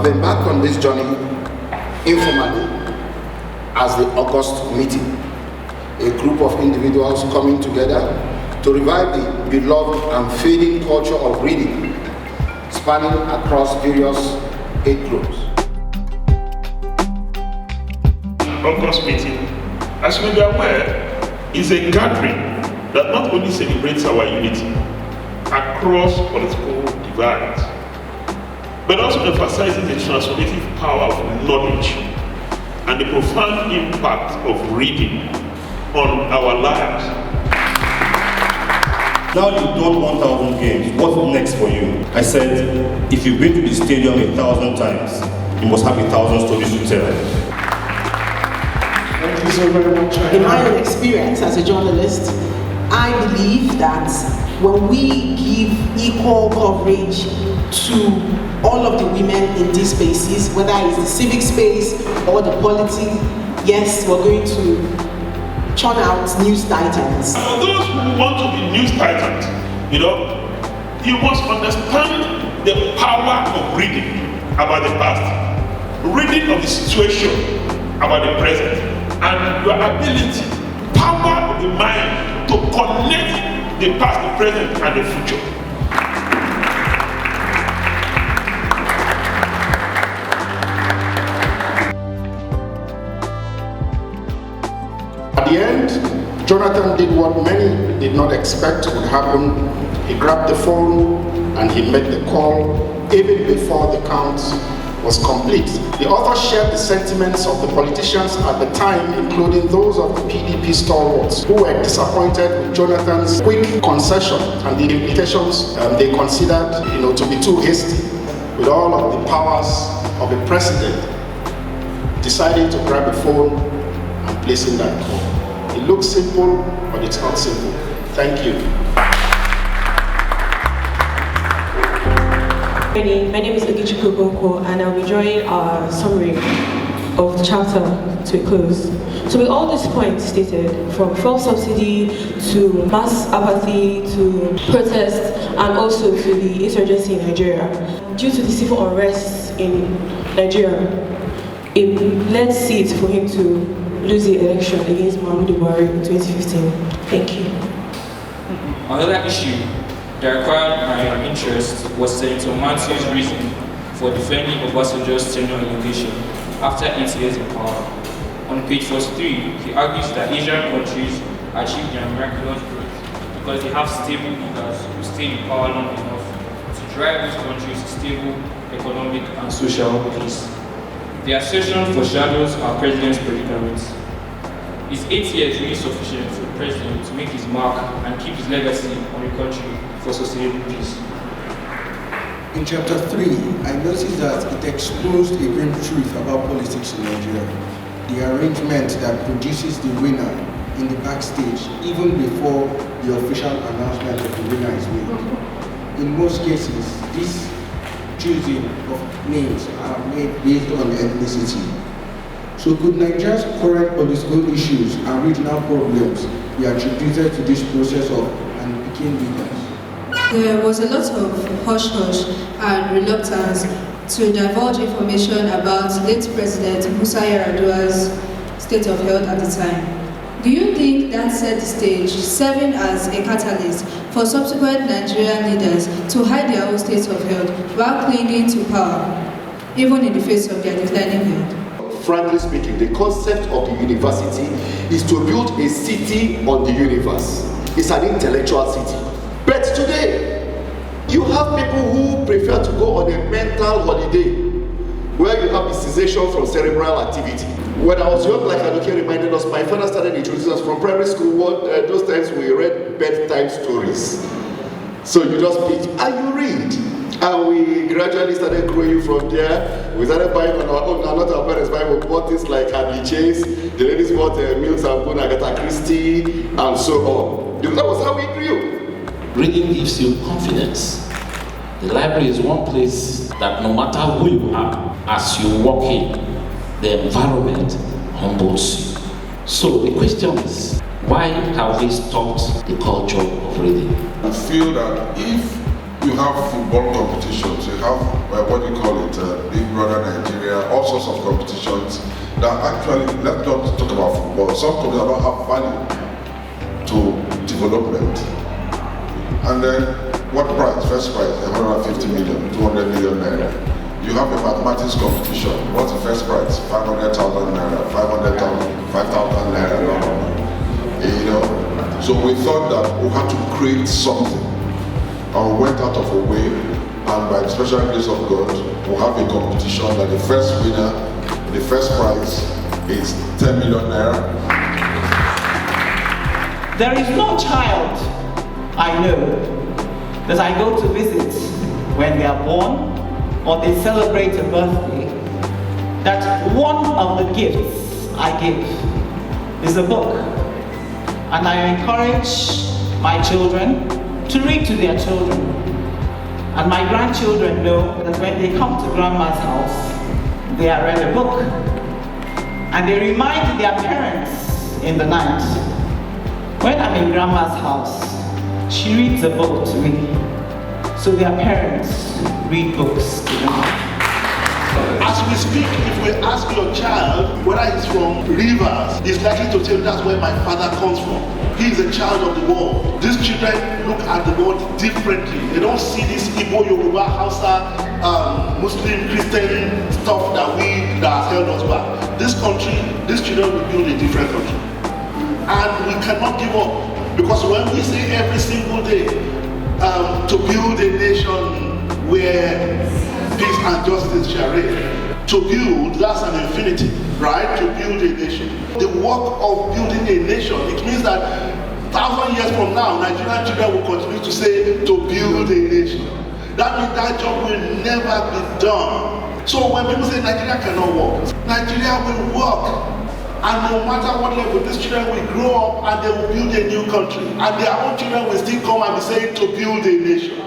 have embarked on this journey informally as the August meeting, a group of individuals coming together to revive the beloved and fading culture of reading, spanning across various age groups. August meeting, as you may be aware, is a gathering that not only celebrates our unity across political divides, but also emphasizes the transformative power of knowledge and the profound impact of reading on our lives. Now you've done 1,000 games, what's next for you? I said, if you've been to the stadium 1,000 times, you must have 1,000 stories to tell. Thank you so very much. In my own experience as a journalist, I believe that when we give equal coverage to all of the women in these spaces, whether it's the civic space or the politics, yes, we're going to churn out news titans. For those who want to be news titans, you must understand the power of reading about the past, reading of the situation about the present, and your ability, power of the mind to connect the past, the present, and the future. At the end, Jonathan did what many did not expect would happen. He grabbed the phone and he made the call even before the count was complete. The author shared the sentiments of the politicians at the time, including those of the PDP stalwarts who were disappointed with Jonathan's quick concession and the implications they considered to be too hasty, with all of the powers of a president deciding to grab the phone and placing that call. It looks simple, but it's not simple. Thank you. My name is Ogichukwu Boko, and I'll be drawing a summary of the chapter to a close. So with all these points stated, from fuel subsidy to mass apathy to protests and also to the insurgency in Nigeria, due to the civil unrest in Nigeria, it led seat for him to lose the election against Muhammadu Buhari in 2015. Thank you. Another issue that required my interest was Senator Matthew's reason for defending Obasanjo's tenure in education after 8 years in power. On page 43, he argues that Asian countries achieve their miraculous growth because they have stable leaders who stay in power long enough to drive these countries to stable economic and social peace. The assertion foreshadows our president's predicaments. Is 8 years really sufficient for the president to make his mark and keep his legacy on the country for sustainable peace? In chapter 3, I noticed that it exposed a grim truth about politics in Nigeria. The arrangement that produces the winner in the backstage even before the official announcement of the winner is made. In most cases, these choosing of names are made based on ethnicity. So could Nigeria's current political issues and regional problems be attributed to this process of unpicking leaders? There was a lot of hush-hush and reluctance to divulge information about late President Musa Yar'Adua's state of health at the time. Do you think that set the stage, serving as a catalyst for subsequent Nigerian leaders to hide their own state of health while clinging to power, even in the face of their declining health? Frankly speaking, the concept of the university is to build a city on the universe. It's an intellectual city. But today, you have people who prefer to go on a mental holiday where you have the cessation from cerebral activity. When I was young, like Adoke reminded us, my father started introducing us from primary school. Those times we read bedtime stories. So you just pitch and you read. And we gradually started growing from there. We started buying on our own, not our parents buying, we bought things like Happy Chase, the ladies bought Mills and Boone, Agatha Christie, and so on. Because that was how we grew. Reading gives you confidence. The library is one place that no matter who you are, as you walk in, the environment humbles you. So the question is, why have we stopped the culture of reading? I feel that if You have football competitions, you have, what do you call it, Big Brother Nigeria, all sorts of competitions that actually, let's not talk about football, some companies don't have value to development. And then, what prize? First prize, 150 million, 200 million naira. You have a mathematics competition, what's the first prize? 500,000 naira, 500,000, 5,000 naira, you know. So we thought that we had to create something. And we went out of a way, and by the special grace of God, we'll have a competition that the first winner, the first prize is 10 million naira. There is no child I know that I go to visit when they are born or they celebrate a birthday, that one of the gifts I give is a book. And I encourage my children to read to their children. And my grandchildren know that when they come to grandma's house, they are read a book. And they remind their parents in the night, when I'm in grandma's house, she reads a book to me. So their parents read books to them. As we speak, if we ask your child whether he's from Rivers, he's likely to tell you that's where my father comes from. He is a child of the world. These children look at the world differently. They don't see this Igbo, Yoruba, Hausa, Muslim, Christian stuff that has held us back. This country, these children will build a different country. And we cannot give up. Because when we say every single day to build a nation where peace and justice shall reign, to build, that's an infinity, right? To build a nation. The work of building a nation, it means that 1,000 years from now, Nigerian children will continue to say, to build a nation. That means that job will never be done. So when people say Nigeria cannot work, Nigeria will work. And no matter what level, these children will grow up and they will build a new country. And their own children will still come and be saying, to build a nation.